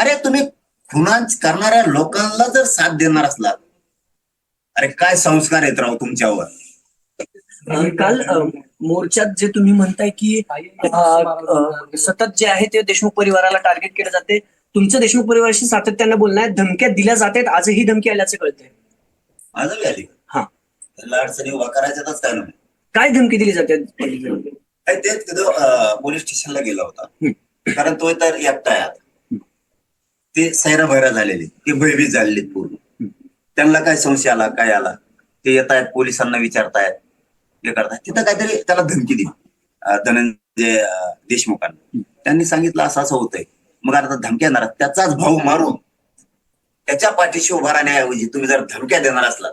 अरे तुम्ही खुना करणाऱ्या लोकांना जर साथ देणार असलात, अरे काय संस्कार येत राहू तुमच्यावर. काल मोर्चात जे तुम्ही म्हणताय की सतत जे आहे ते देशमुख परिवाराला टार्गेट केलं जाते, तुमचं देशमुख परिवाराशी सातत्यानं बोलणं आहे, धमक्या दिल्या जातात, आजही धमकी आल्याचं कळतंय. आजही आली हा, त्याला अडचणी उभा करायच्याच काय नाही. काय धमकी दिली जाते? तेच तिथं पोलीस स्टेशनला गेला होता, कारण तो तर एकटा आहे आता. ते सैरा भैरा झालेले, ते भयभीत झालेले पूर्ण. त्यांना काय संशय आला, काय आला, ते येत आहेत पोलिसांना विचारतायत, हे करतायत. तिथं काहीतरी त्याला धमकी दिली धनंजय देशमुखांना. त्यांनी सांगितलं असं असं होतंय. मग आता धमक्या देणार, त्याचाच भाऊ मारून त्याच्या पाठीशी उभा राहण्याऐवजी तुम्ही जर धमक्या देणार असला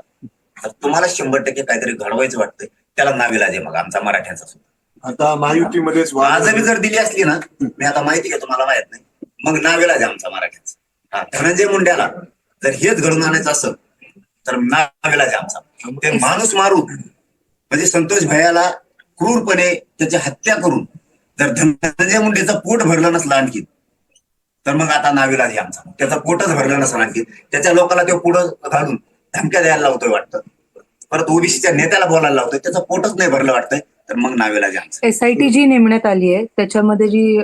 तर तुम्हाला 100% काहीतरी घडवायचं वाटतंय. त्याला नाविलाज आहे मग आमचा मराठ्यांचा सुद्धा. आता महायुतीमध्येच आजही जर दिली असली ना, मी आता माहिती घेतो, मला माहित नाही, मग नाविलाज आहे आमचा मराठ्यांचा. धनंजय मुंड्याला जर हेच घडून आणायचं असं तर नाविलाज आहे आमचा. ते माणूस मारून म्हणजे संतोष भैयाला क्रूरपणे त्याची हत्या करून जर धनंजय मुंडेचं पोट भरलं नसलं आणखी, तर मग आता नाविलाज आहे आमचा. त्याचं पोटच भरलं नसलं आणखी, त्याच्या लोकांना ते पुढं घालून धमक्या द्यायला लावतोय वाटतं, परत ओबीसीच्या नेत्याला बोलायला लावतोय, त्याचं पोटच नाही भरलं वाटतंय, तर मग नाविलाज आहे आमचा. SIT जी नेमण्यात आली आहे त्याच्यामध्ये जी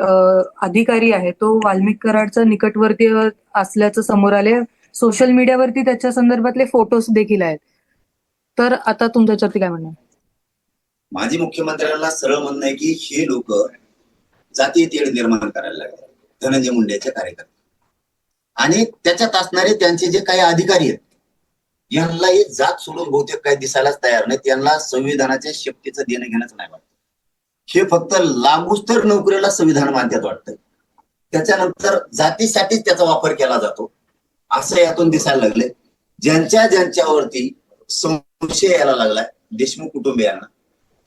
अधिकारी आहे तो वाल्मिक कराडचा निकटवर्ती असल्याचं समोर आले. सोशल मीडियावरती त्याच्या संदर्भातले फोटोज देखील आहेत. तर आता तुमच्यावरती काय म्हणणं? माजी मुख्यमंत्र्यांना सरळ म्हणणं आहे की हे लोक जातीय तेढ निर्माण करायला लागले, धनंजय मुंडेचे कार्यकर्ते आणि त्याच्यात असणारे त्यांचे जे काही अधिकारी आहेत, यांना हे जात सोडून बहुतेक काही दिसायलाच तयार नाही. त्यांना संविधानाच्या शक्तीचं देणं घेणंच नाही वाटत. हे फक्त लागूच तर नोकरीला संविधान मानतात वाटतं. त्याच्यानंतर जातीसाठीच त्याचा वापर केला जातो असं यातून दिसायला लागले. ज्यांच्यावरती संशय यायला लागलाय देशमुख कुटुंबियांना,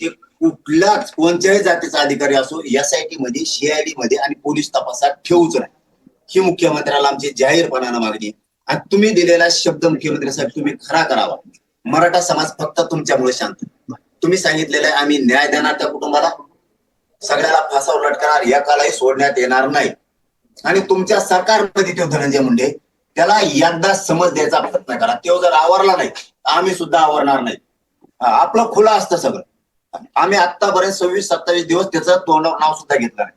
ते कुठल्याच कोणत्याही जातीचा अधिकारी असो SIT मध्ये, CID मध्ये आणि पोलीस तपासात ठेवूच नाही, ही मुख्यमंत्र्याला आमची जाहीरपणानं मागणी आहे. आणि तुम्ही दिलेला शब्द मुख्यमंत्री साहेब तुम्ही खरा करावा. मराठा समाज फक्त तुमच्यामुळे शांत. तुम्ही सांगितलेलं आहे आम्ही न्याय देणार त्या कुटुंबाला, सगळ्याला फासावर लटकणार, एकालाही सोडण्यात येणार नाही. आणि तुमच्या सरकारमध्ये तो धनंजय मुंडे, त्याला एकदा समज द्यायचा प्रयत्न करा. तो जर आवरला नाही आम्ही सुद्धा आवरणार नाही. आपलं खुलं असतं सगळं. आम्ही आतापर्यंत 26-27 दिवस त्याचं तोंडावर नाव सुद्धा घेतलं नाही,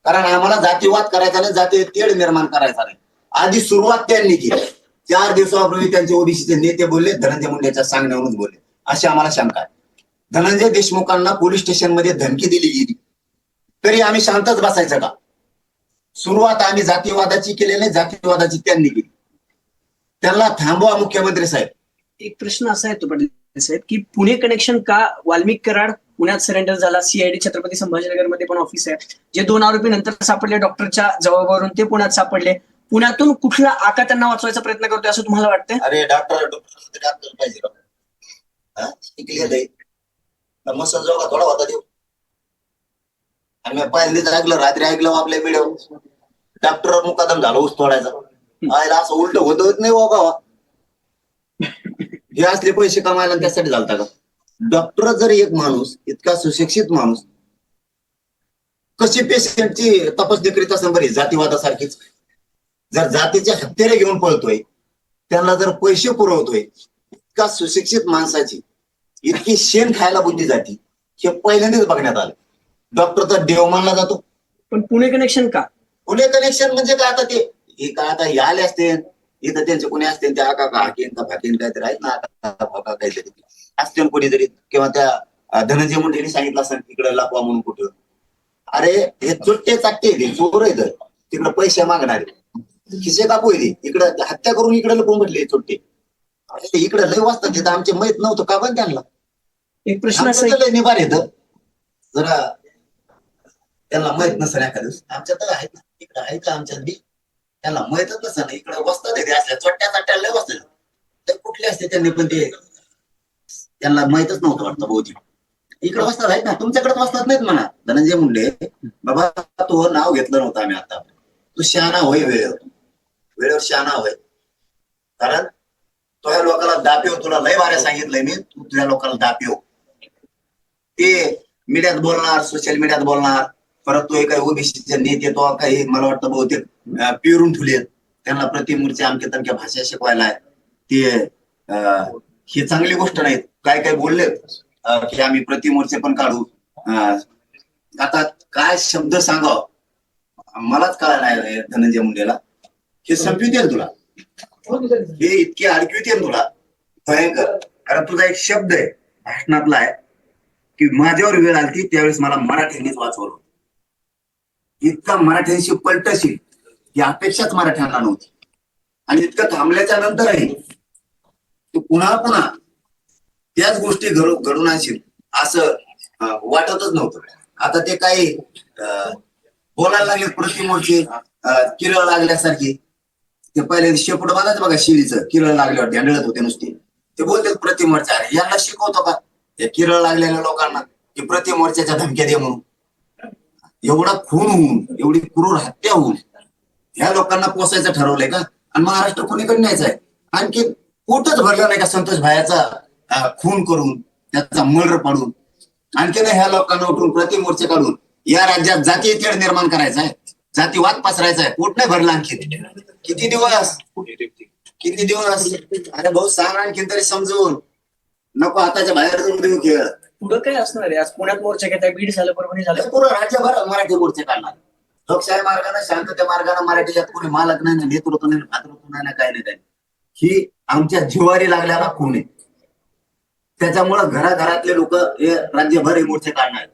कारण आम्हाला जातीवाद करायचा नाही, जाती तेढ निर्माण करायचा नाही. आधी सुरुवात त्यांनी केली. 4 दिवसापूर्वी त्यांचे ओबीसीचे नेते बोलले, धनंजय मुंडेच्या सांगण्यावरूनच बोलले, अशी आम्हाला शंका आहे. धनंजय देशमुखांना पोलीस स्टेशनमध्ये धमकी दिली गेली तरी आम्ही शांतच बसायचं का? सुरुवात आम्ही जातीवादाची केली नाही, जातीवादाची त्यांनी केली. त्यांना थांबवा मुख्यमंत्री साहेब. एक प्रश्न असा आहे तो पाटील साहेब की पुणे कनेक्शन का? वाल्मिक कराड पुण्यात सरेंडर झाला, CID छत्रपती संभाजीनगरमध्ये पण ऑफिस आहे. जे 2 आरोपी नंतर सापडले डॉक्टरच्या जबाबावरून, ते पुण्यात सापडले. पुण्यातून कुठला आका त्यांना वाचवायचा प्रयत्न करतोय असं तुम्हाला वाटतंय? अरे डॉक्टर पाहिजे मस्त जाऊ का थोडा होता देऊ. आणि मी पहिल्यांदा ऐकलं, रात्री ऐकलं आपल्या व्हिडिओ, डॉक्टर मुकादम झाला ऊस तोडायचा. आयला असं उलट होत नाही बाबा. हे असले पैसे कमायला त्यासाठी झालता का? डॉक्टर जर एक माणूस इतका सुशिक्षित माणूस कशी पेशंटची तपासणी करीत असेल बरी जातीवादासारखीच. जर जातीचे हत्यारे घेऊन पळतोय, त्यांना जर पैसे पुरवतोय, इतका सुशिक्षित माणसाची इतकी शेण खायला बुद्धी जाती, हे पहिल्यांदाच बघण्यात आलं. डॉक्टर तर देव मानला जातो. पण पुणे कनेक्शन का? पुणे कनेक्शन म्हणजे काय? आता ते काय आता हे आले असते इथं, त्यांचे कोणी असते त्या आका हाकीन का भाकीन काहीतरी आहेत ना, आका काहीतरी असते कोणी तरी, किंवा त्या धनंजय मुंडेंनी सांगितलं असं इकडे लपवा म्हणून कुठं. अरे हे चुट्टे चाट्टे चोर आहेत, तिकडे पैसे मागणारे, खिसे कापू येते, इकडं हत्या करून इकडे लपून म्हटले चुट्टे. इकडे लय वाजतात तिथं, आमचे माहित नव्हतं का पण त्यांना. एक प्रश्न असा लय निभार येत जरा त्यांना माहित नसेल एखाद्या दिवस. आमच्या तर आहेत ना इकडे, आहेत का आमच्यात बी, त्यांना माहितच नसतं ना. इकडे वस्तात येते असल्या चोट्ट्या चाट्ट्या लय वाजतात. ते कुठले असते त्यांनी पण ते त्यांना माहितच नव्हतं वाटतं बहुतेक. इकडे वस्तात आहेत ना, तुमच्याकडे वस्तात नाहीत म्हणा. धनंजय मुंडे बाबा, तो नाव घेतलं नव्हतं आम्ही आता. तू शहाणा होय, वेळेवर शहाणा होय. कारण तुझ्या लोकांना दापिव, तुला लय वाऱ्या सांगितलंय मी, तू तुझ्या लोकांना दापिव. ते मीडियात बोलणार, सोशल मीडियात बोलणार, परत तो काही ओबीसीचे नेते तो काही मला वाटतं बहुतेक पिरून ठेवलेत. त्यांना प्रतिमूर्ती अमक्या तमक्या भाषा शिकवायला ते ही चांगली गोष्ट नाही. काय काय बोलले की आम्ही प्रतिमूर्ती पण काढू. आता काय शब्द सांगाव मलाच कळायला नाही धनंजय मुंडेला. हे संपवित येईल तुला, हे इतके अडकवित येईल तुला भयंकर. कारण तुझा एक शब्द आहे भाषणातला आहे की माझ्यावर वेळ आली त्यावेळेस मला मराठ्यांनीच वाचवलं. इतका मराठ्यांशी पलटशील ही अपेक्षाच मराठ्यांना नव्हती. आणि इतकं थांबल्याच्या नंतरही तू पुन्हा पुन्हा त्याच गोष्टी घडून आणशील असं वाटतच नव्हतं. आता ते काही बोलायला लागले प्रतिमूर्ती किरळ लागल्यासारखी. ते पहिले शेपूट बांधायचं बघा शिळीचं, किरळ लागल्यावर ढेंडळत होते नुसते. ते बोलतात प्रतिमोर्चा. अरे यांना शिकवतो का या किरळ लागलेल्या लोकांना की प्रतिमोर्चाच्या धमक्या दे म्हणून? एवढा खून होऊन, एवढी क्रूर हत्या होऊन ह्या लोकांना पोसायचं ठरवलंय का? आणि महाराष्ट्र कोणीकडे न्यायचा आहे? आणखी पोटच भरलं नाही का संतोष भायाचा खून करून, त्याचा मर्डर पाडून? आणखी ह्या लोकांना उठून प्रतिमोर्चे काढून या राज्यात जातीय तेढ निर्माण करायचा आहे, जातीवाद पसरायचा आहे. पोट नाही भरलं आणखी. किती दिवस किती दिवस? अरे भाऊ सांग आणखीन तरी समजून. नको हाताच्या बाहेर जाऊन देऊ खेळ. पुढं काय असणार आहे? आज पुण्यात मोर्चा घेताय, बीड झालं, परभणी झालं, पूर्ण राज्यभर मराठी मोर्चे काढणार. लोकशाही मार्गाने, शांतते मार्गाने मराठीच्यात कोणी मालक नाही, नेतृत्व नाही, भातृत्व नाही, काय नाही. ही आमच्या जिवारी लागल्याला खून आहे. त्याच्यामुळं घराघरातले लोक हे राज्यभर हे मोर्चे काढणार.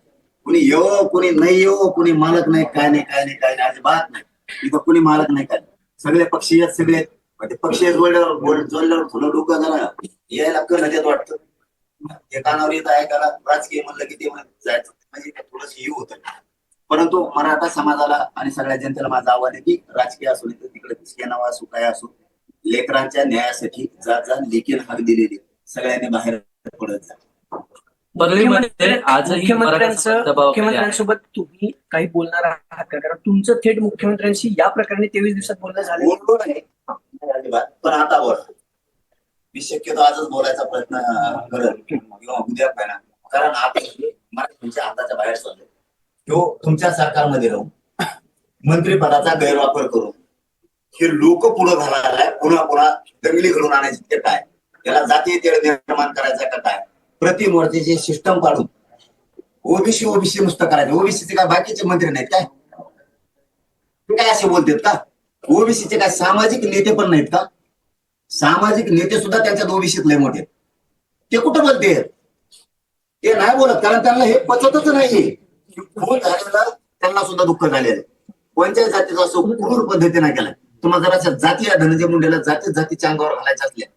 कुणी येवो, कुणी नाही येवो, कुणी मालक नाही, काय नाही, काय नाही, काय नाही, अजिबात नाही. इथं कुणी मालक नाही, काय. सगळे पक्षीय, सगळे ते पक्षीय जोडल्यावर थोडं डोकं जरा यायला करणं देत वाटतं. हे कानावर येतं ऐकायला राजकीय म्हणलं की ते जायचं म्हणजे थोडंसं हे होतं. परंतु मराठा समाजाला आणि सगळ्या जनतेला माझं आव्हान आहे की राजकीय असू नये तिकडे सेनावा असू काय असू, लेकरांच्या न्यायासाठी जा लेखीन हाक दिलेली सगळ्यांनी बाहेर पडत जा. मुख्यमंत्र्यांसोबत तुम्ही काही बोलणार आहात का? कारण तुमचं थेट मुख्यमंत्र्यांशी या प्रकरणी 23 दिवसात बोलणं झालं बोललो नाही अजिबात, पण आता बोल. मी शक्यतो आजच बोलायचा प्रयत्न करेल किंवा उद्या पाहिजे. कारण आता मराठ्यांच्या हाताच्या बाहेर चालले. तो तुमच्या सरकारमध्ये राहून मंत्रिपदाचा गैरवापर करून हे लोक पुढे घालायला पुन्हा पुन्हा दंगली घडून आणायची ते काय? त्याला जातीय तेढ निर्माण करायचा का काय? प्रतिमूर्तीचे सिस्टम पाडून ओबीसी नुसतं करायचं. ओबीसीचे काय बाकीचे मंत्री नाहीत काय? ते काय असे बोलतात का? ओबीसीचे काय सामाजिक नेते पण नाहीत का? सामाजिक नेते सुद्धा त्यांच्या ओबीसीत लय मोठे. ते कुठं बोलते? ते नाही बोलत कारण त्यांना हे पचतच नाही. खून झालेला त्यांना सुद्धा दुःख झालेलं. कोणत्याही जातीचा असो क्रूर पद्धतीने केलाय. तुम्हाला जर अशा जाती या धनंजय मुंडेला जातीच्या अंगावर घालायच्या असल्या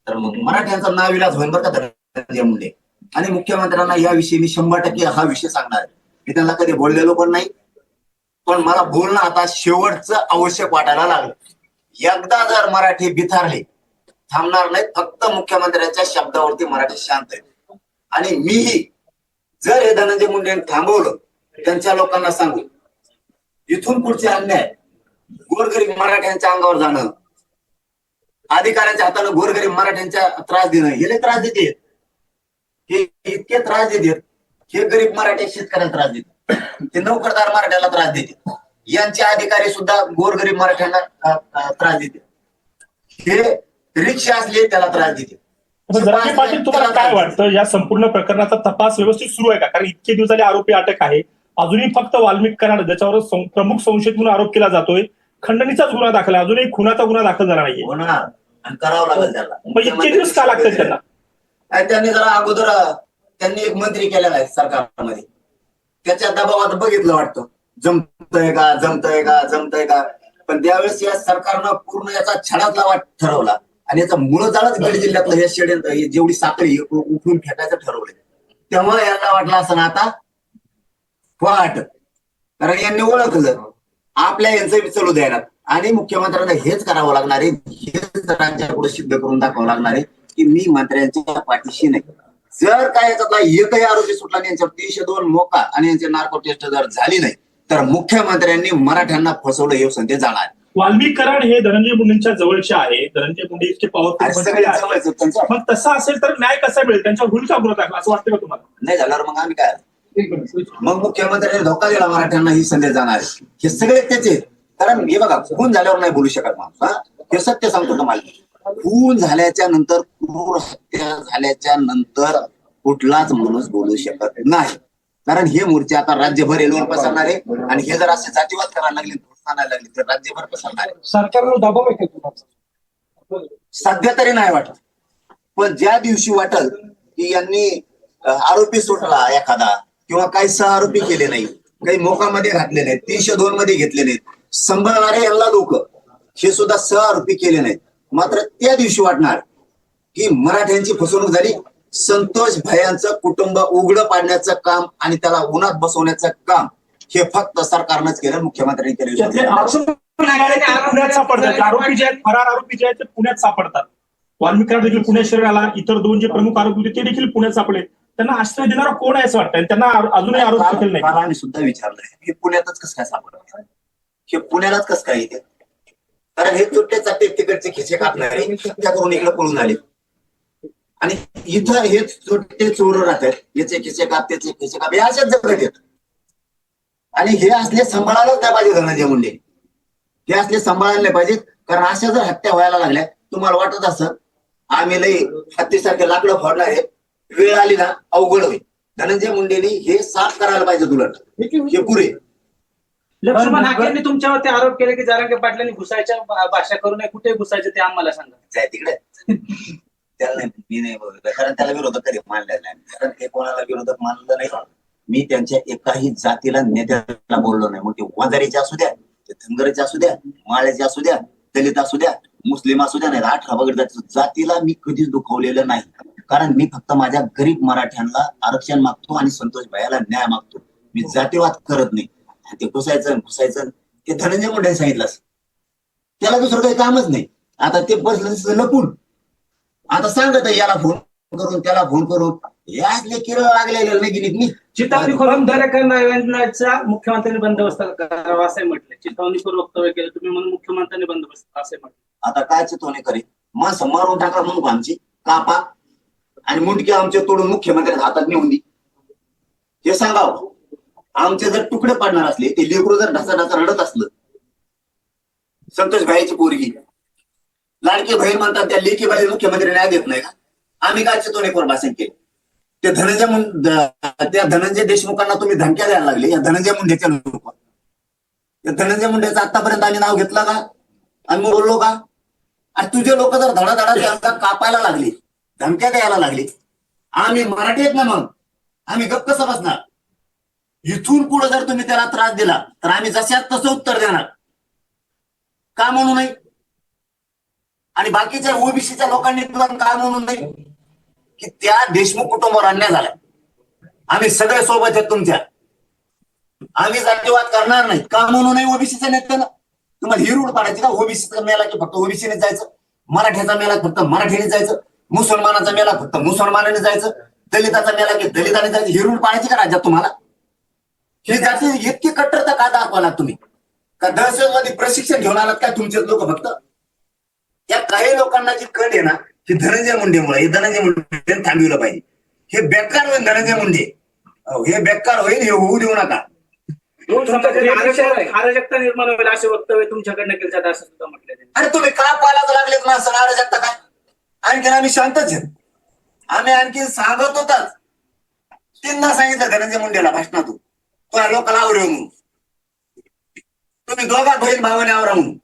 तर मग मराठ्यांचा नाविलाज होईल बरं का धनंजय मुंडे. आणि मुख्यमंत्र्यांना याविषयी मी 100% हा विषय सांगणार आहे. मी त्यांना कधी बोललेलो पण नाही, पण मला बोलणं आता शेवटचं आवश्यक वाटायला लागलं. एकदा जर मराठी बिथारले थांबणार नाही. फक्त मुख्यमंत्र्यांच्या शब्दावरती मराठी शांत आहे. आणि मीही जर हे धनंजय मुंडे थांबवलं त्यांच्या लोकांना सांगू इथून पुढचे अन्याय गोरगरीब मराठ्यांच्या अंगावर जाणं, अधिकाऱ्यांच्या हातानं गोरगरीब मराठ्यांच्या त्रास देणं, हे त्रास देते. हे इतके त्रास देतात. हे गरीब मराठी शेतकऱ्याला त्रास देतात, ते नोकरदार मराठ्याला त्रास देतात, यांचे अधिकारी सुद्धा गोरगरीब मराठ्यांना त्रास देतात. हे रिक्षा असले त्याला त्रास देते. जरांगे पाटील, तुम्हाला काय वाटतं या संपूर्ण प्रकरणाचा तपास व्यवस्थित सुरू आहे का? कारण इतके दिवस झाले आरोपी अटक आहे, अजूनही फक्त वाल्मिक कराड ज्याच्यावर प्रमुख संशयित म्हणून आरोप केला जातोय खंडणीचाच गुन्हा दाखल आहे, अजूनही खुनाचा गुन्हा दाखल झाला नाहीये. होणार आणि करावं लागेल त्याला. मग इतके दिवस का लागतात त्यांना? त्यांनी जरा अगोदर त्यांनी एक मंत्री केलेला आहे सरकारमध्ये, त्याच्या दबावात बघितलं वाटतं जमतंय का. पण त्यावेळेस या सरकारनं पूर्ण याचा छडातला वाट ठरवला आणि याचा मूळ जाळच बीड जिल्ह्यातलं हे षडयंत्र जेवढी साखळी उठून फेकायचं ठरवलं. तेव्हा यांना वाटलं असं ना आता वाट, कारण यांनी ओळखलं आपल्या यांचं चलू द्यायला. आणि मुख्यमंत्र्यांना हेच करावं लागणार आहे, हेच राज्यापुढे सिद्ध करून दाखवावं लागणार आहे की मी मंत्र्यांच्या पाठीशी नाही. जर काय याच्यातला एकही आरोपी सुटला नाही, यांच्यावर 302 मोका आणि यांची नार्को टेस्ट जर झाली नाही तर मुख्यमंत्र्यांनी मराठ्यांना फसवलं हे संधी जाणार. वाल्मिक कराड हे धनंजय मुंडेंच्या जवळचे आहे, धनंजय मुंडे इतके पॉवरफुल, मग तसं असेल तर न्याय कसा मिळेल? त्यांच्यावर होईल का गुन्हा दाखल असं वाटतं का तुम्हाला? नाही झाल्यावर मग आम्ही काय, मग मुख्यमंत्र्यांनी धोका दिला मराठ्यांना ही संधी जाणार. हे सगळे त्याचे कारण हे बघा, खून झाल्यावर नाही बोलू शकत माणूस. हा, हे सत्य सांगतो तुम्हाला. खून झाल्याच्या नंतर, क्रूर हत्या झाल्याच्या नंतर कुठलाच माणूस बोलू शकत नाही. कारण हे मोर्चे आता राज्यभर एलवून पसरणार आहे आणि हे जर असे जातीवाद करायला लागले, आणायला लागले तर राज्यभर पसरणार आहे. सरकारला दबाव आहे का तुम्हाला? सध्या तरी नाही वाटत, पण ज्या दिवशी वाटल की यांनी आरोपी सुटला एखादा, किंवा काही सह आरोपी केले नाही, काही मोकामध्ये घातले नाहीत, 302 मध्ये घेतले नाहीत, संभळणारे यांना लोक हे सुद्धा सह आरोपी केले नाहीत, मात्र त्या दिवशी वाटणार की मराठ्यांची फसवणूक झाली. संतोष भयांचं कुटुंब उघडं पाडण्याचं काम आणि त्याला उन्हात बसवण्याचं काम हे फक्त सरकारनंच केलं, मुख्यमंत्र्यांनी त्यातले केलं. आरोपी पुण्यात सापडतात. आरोपी जे आहेत, फरार आरोपी जे आहेत ते पुण्यात सापडतात. वाल्मिक कराड देखील पुणे शहराला, इतर 2 जे प्रमुख आरोपी होते ते देखील पुण्यात सापडले. त्यांना आश्रय देणारा कोण आहे असं वाटतं? आणि त्यांना अजूनही आरोप केले नाही. मला आम्ही सुद्धा विचारलंय हे पुण्यातच कसं काय सापडलं, हे पुण्यालाच कसं काय येते. कारण हे चुट्टे चाट्टे तिकडचे खिसे कापणारे त्या करून इकडे पळून आले आणि इथं हे चुट्टे चोर राहतात, याचे खिसे काप, त्याचे खिसे काप, हे अशाच जगत येत. आणि हे असले सांभाळायलाच नाही पाहिजे धनंजय मुंडे, हे असले सांभाळायला नाही पाहिजेत. कारण अशा जर हत्या व्हायला लागल्या, तुम्हाला वाटत असं आम्ही लई हत्तीसारखे लाकडं फोडणार आहे, वेळ आली ना अवघड होईल. धनंजय मुंडेंनी हे साफ करायला पाहिजे. उलट हे पुरे. लक्ष्मण हाकेंनी तुमच्यावरती आरोप केले की जरांगे पाटलांनी घुसायच्या भाषा करू नये, कुठे घुसायचं ते आम्हाला सांगा. जाय तिकडे. त्याला नाही, मी नाही बोलत, कारण त्याला विरोधक कधी मानलेला नाही. कारण ते कोणाला विरोधक मानलं नाही. मी त्यांच्या एकाही जातीला, नेत्याला बोललो नाही. मग ते वंजारीचे असू द्या, ते धनगरचे असू द्या, माळ्याचे असू द्या, दलित असू द्या, मुस्लिम असू द्या, नाही 18 वगैरे जातीला मी कधीच दुखवलेलं नाही. कारण मी फक्त माझ्या गरीब मराठ्यांना आरक्षण मागतो आणि संतोष भाईला न्याय मागतो. मी जातीवाद करत नाही. ते घुसायचं ते धनंजय मुंडे सांगितलं, त्याला दुसरं काही कामच नाही. आता ते बसलं लपून, आता सांगत याला फोन करून त्याला फोन करून, यातले किरळ लागलेले नाही. मी चितावणीखोर योजनेचा मुख्यमंत्र्यांनी बंदोबस्त करावा असे म्हटले. चितावणीखोर वक्तव्य केलं तुम्ही म्हणून मुख्यमंत्र्यांनी बंदोबस्त असे म्हटले. आता काय चितवणी करेल, माणसं मारून टाका म्हणून आमची कापा आणि मुंडके आमचे तोडून मुख्यमंत्र्यांच्या हातात नेऊन दे, हे सांगावं. आमचे जर तुकडे पाडणार असले, ते लेकरू जर ढसा रडत असलं, संतोष भाईची पोरगी लाडकी बहीण म्हणतात, त्या लेकी बाई मुख्यमंत्री न्याय देत नाही का? आम्ही काय चितवणीखोर भाषण केले? त्या धनंजय देशमुखांना तुम्ही धमक्या द्यायला लागले, या धनंजय मुंडेच्या लोक. या धनंजय मुंडेचं आतापर्यंत आम्ही नाव घेतलं का? आम्ही बोललो का? आणि तुझे लोक जर धडाधडा कापायला लागले, धमक्या द्यायला लागले, आम्ही मराठी आहेत ना, मग आम्ही गप्प कसं बसणार? इथून पुढे जर तुम्ही त्याला त्रास दिला तर आम्ही जशात तसं उत्तर देणार का म्हणू नये? आणि बाकीच्या ओबीसीच्या लोकांनी पण का म्हणू नये की त्या देशमुख कुटुंबावर अन्याय झाला, आम्ही सगळे सोबत आहेत तुमच्या, आम्ही जातीवाद करणार नाही का म्हणू नये? ओबीसीच्या नेत्यानं तुम्हाला ही रूढ पाडायची का? ओबीसीचा मेला की फक्त ओबीसीने जायचं, मराठ्याचा मेला फक्त मराठीने जायचं, मुसलमानाचा मेला फक्त मुसलमानाने जायचं, दलिताचा मेला की दलिताने जायचं, ही रूढ पाडायची का राज्यात तुम्हाला? ही जाती इतकी कट्टरता का दाखवालात तुम्ही? का दहशतवादी प्रशिक्षण घेऊन आलात काय तुमचे लोक? फक्त या काही लोकांना जी कट आहे ना, ही धनंजय मुंडेमुळे, हे धनंजय मुंडे थांबविलं पाहिजे. हे बेकार होईल धनंजय मुंडे, हे बेकार होईल, हे होऊ देऊ नका. अराजकता निर्माण होईल असे वक्तव्य तुमच्याकडनं केलं जात असं सुद्धा म्हटलं. अरे तुम्ही का पालाच लागलेत ना, असं अराजकता काय? आणखीन आम्ही शांतच आहेत. आम्ही आणखी सांगत होताच, 3दा सांगितलं धनंजय मुंडेला भाषणातून, तुला लोकांना आवडे म्हणून, तुम्ही दोघा बहीण भावाने आवरा म्हणून.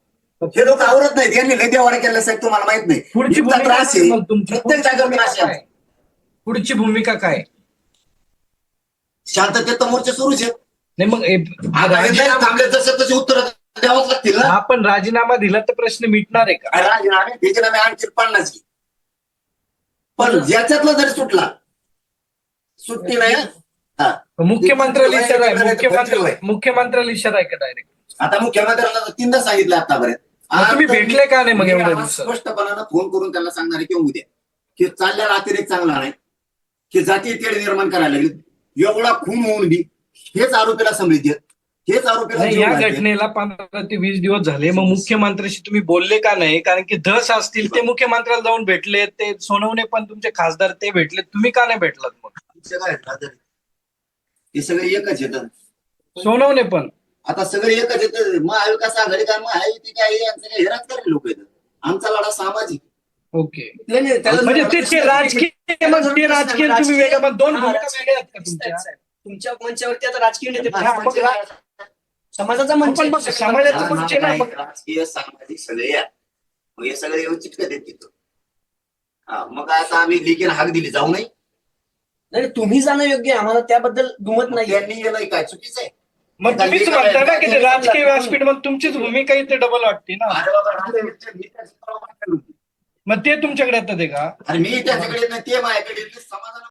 हे लोक आवरत नाहीत, यांनी लय देवाला केलं साहेब, तुम्हाला माहित नाही. पुढची इतका त्रास आहे, प्रत्येक जागेवर त्रास भूमिका आहे. पुढची भूमिका काय? शांततेत तर मोर्चे सुरूच आहेत. नाही मग आता हे नाही थांबले तसे तसे उत्तर द्यावंच लागतील ना. आपण राजीनामा दिला तर प्रश्न मिटणार आहे का? राजीनामे आणखी 50 की, पण ज्याच्यातला जरी सुटला, सुट्टी नाही. मुख्यमंत्र्याला इशारा आहे, मुख्यमंत्र्याला इशारा आहे का डायरेक्ट? आता मुख्यमंत्र्यांना 3दा सांगितलं आतापर्यंत. तुम्ही भेटले का नाही मग एवढ्या दिवसात? स्पष्टपणानं फोन करून त्यांना सांगणार आहे की उद्या की चाललेला अतिरेक चांगला नाही, की जातीय तेढ निर्माण करायला लागली, एवढा खून होऊन बी हेच आरोपीला समृद्धी, हेच आरोपीला या घटनेला 15 ते 20 दिवस झाले, मग मुख्यमंत्र्यांशी तुम्ही बोलले का नाही? कारण की धस असतील ते मुख्यमंत्र्याला जाऊन भेटले, ते सोनवणे पण तुमचे खासदार ते भेटले, तुम्ही का नाही भेटलात? मग हे सगळे एकच येतं. सोनवणे पण आता सगळे एकच येतं, महाविकास आघाडी काय महायुती काय यांचं काय हेराच करेल लोक येतं. आमचा लढा सामाजिक. ओके. नाही, नाही, त्याला- म्हणजे ते राजकीय मग ते राजकीय तुम्ही वेगळं मग दोन हा, भूमिका राजकीय वेगळ्या आहेत का दिसतायत, तुमच्या? साहेब. तुमच्या मंचावरती आता राजकीय नेते पण हा, आहेत. मग समाजाचा मंच पण मग आहे. समाजाचं मंच आहे ना, मग राजकीय सामाजिक सगळे या. मग हे सगळे येऊन चिटकत आहेत तिथं. हा, मग आता आम्ही लिखीन हाक दिली जाऊ नये. नाही, तुम्ही जाणं योग्य आहे, आम्हाला त्याबद्दल दुमत नाही. त्यांनी गेलं काय चुकीचं आहे. मग तुम्हीच म्हणता ना की ते राजकीय व्यासपीठ, मग तुमचीच भूमिका इथे डबल वाटते ना. अरे बाबा, मी त्याची परवा नाही केली. मग ते तुमच्याकडे येतात आहे का? अरे मी त्याच्याकडे येत नाही, ते माझ्याकडे येते. समाजाला